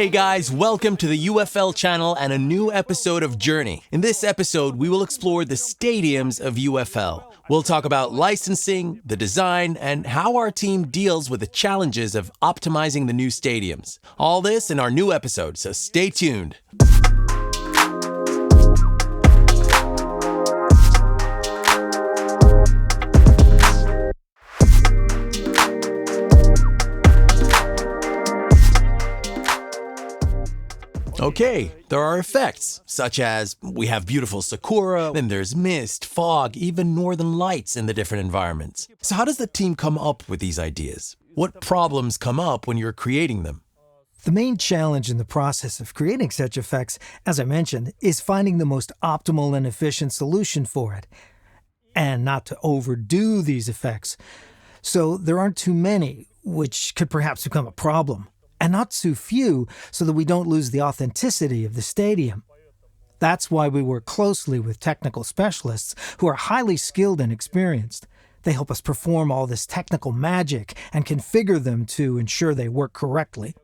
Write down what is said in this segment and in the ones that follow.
Hey guys, welcome to the UFL channel and a new episode of Journey. In this episode, we will explore the stadiums of UFL. We'll talk about licensing, the design, and how our team deals with the challenges of optimizing the new stadiums. All this in our new episode, so stay tuned. Okay, there are effects, such as we have beautiful sakura, then there's mist, fog, even northern lights in the different environments. So how does the team come up with these ideas? What problems come up when you're creating them? The main challenge in the process of creating such effects, as I mentioned, is finding the most optimal and efficient solution for it, and not to overdo these effects. So there aren't too many, which could perhaps become a problem, and not too few, so that we don't lose the authenticity of the stadium. That's why we work closely with technical specialists who are highly skilled and experienced. They help us perform all this technical magic and configure them to ensure they work correctly.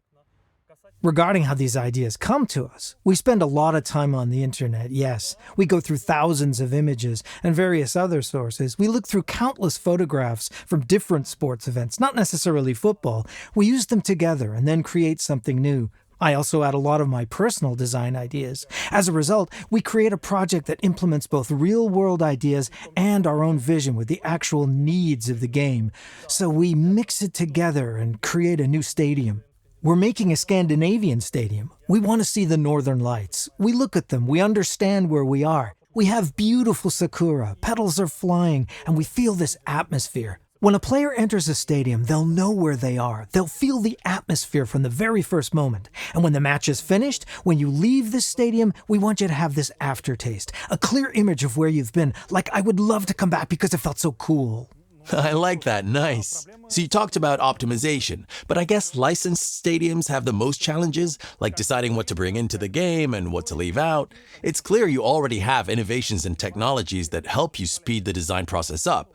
Regarding how these ideas come to us, we spend a lot of time on the internet, yes. We go through thousands of images and various other sources. We look through countless photographs from different sports events, not necessarily football. We use them together and then create something new. I also add a lot of my personal design ideas. As a result, we create a project that implements both real-world ideas and our own vision with the actual needs of the game. So we mix it together and create a new stadium. We're making a Scandinavian stadium. We want to see the northern lights. We look at them, we understand where we are. We have beautiful sakura, petals are flying, and we feel this atmosphere. When a player enters a stadium, they'll know where they are. They'll feel the atmosphere from the very first moment. And when the match is finished, when you leave this stadium, we want you to have this aftertaste, a clear image of where you've been, like I would love to come back because it felt so cool. I like that, nice. So you talked about optimization, but I guess licensed stadiums have the most challenges, like deciding what to bring into the game and what to leave out. It's clear you already have innovations and technologies that help you speed the design process up.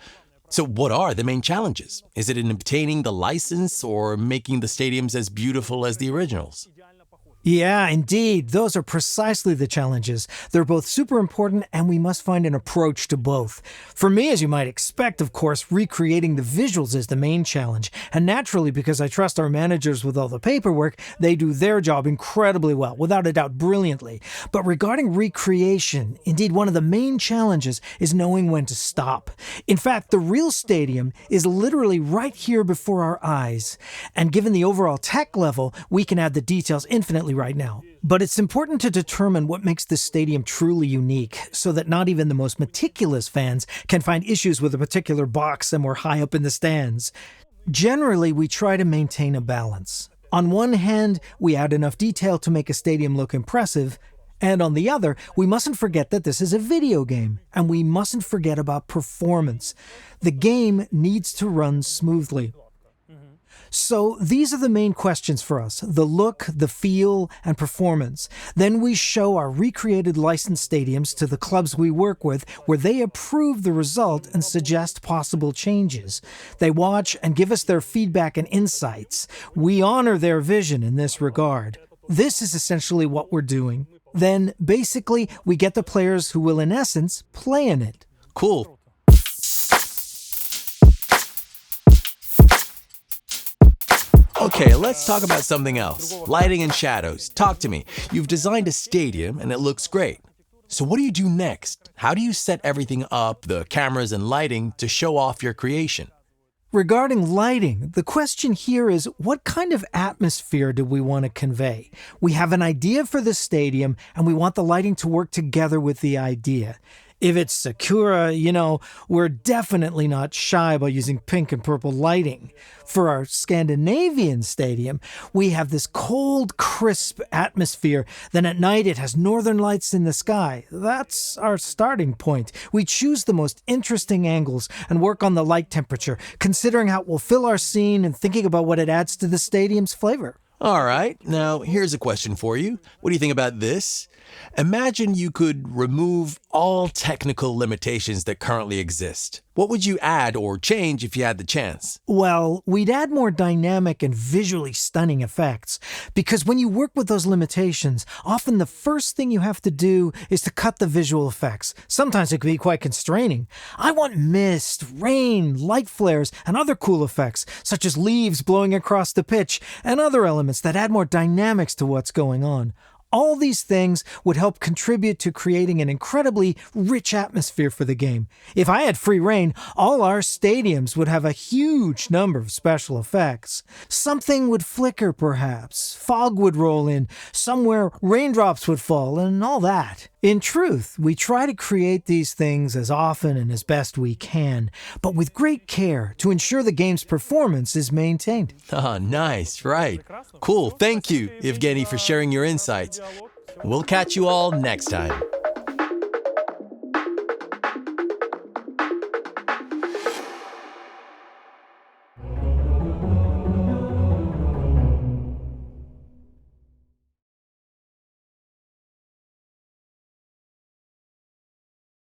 So what are the main challenges? Is it in obtaining the license or making the stadiums as beautiful as the originals? Yeah, indeed. Those are precisely the challenges. They're both super important, and we must find an approach to both. For me, as you might expect, of course, recreating the visuals is the main challenge. And naturally, because I trust our managers with all the paperwork, they do their job incredibly well, without a doubt brilliantly. But regarding recreation, indeed, one of the main challenges is knowing when to stop. In fact, the real stadium is literally right here before our eyes. And given the overall tech level, we can add the details infinitely right now. But it's important to determine what makes this stadium truly unique, so that not even the most meticulous fans can find issues with a particular box somewhere high up in the stands. Generally, we try to maintain a balance. On one hand, we add enough detail to make a stadium look impressive, and on the other, we mustn't forget that this is a video game, and we mustn't forget about performance. The game needs to run smoothly. So these are the main questions for us: the look, the feel, and performance. Then we show our recreated licensed stadiums to the clubs we work with, where they approve the result and suggest possible changes. They watch and give us their feedback and insights. We honor their vision in this regard. This is essentially what we're doing. Then, basically, we get the players who will, in essence, play in it. Cool. Okay, let's talk about something else. Lighting and shadows. Talk to me. You've designed a stadium and it looks great. So what do you do next? How do you set everything up, the cameras and lighting, to show off your creation? Regarding lighting, the question here is, what kind of atmosphere do we want to convey? We have an idea for the stadium, and we want the lighting to work together with the idea. If it's Sakura, we're definitely not shy about using pink and purple lighting. For our Scandinavian stadium, we have this cold, crisp atmosphere. Then at night, it has northern lights in the sky. That's our starting point. We choose the most interesting angles and work on the light temperature, considering how it will fill our scene and thinking about what it adds to the stadium's flavor. All right, now here's a question for you. What do you think about this? Imagine you could remove all technical limitations that currently exist. What would you add or change if you had the chance? Well, we'd add more dynamic and visually stunning effects, because when you work with those limitations, often the first thing you have to do is to cut the visual effects. Sometimes it can be quite constraining. I want mist, rain, light flares, and other cool effects, such as leaves blowing across the pitch, and other elements that add more dynamics to what's going on. All these things would help contribute to creating an incredibly rich atmosphere for the game. If I had free reign, all our stadiums would have a huge number of special effects. Something would flicker, perhaps. Fog would roll in. Somewhere raindrops would fall, and all that. In truth, we try to create these things as often and as best we can, but with great care to ensure the game's performance is maintained. Ah, nice, right. Cool, thank you, Evgeny, for sharing your insights. We'll catch you all next time.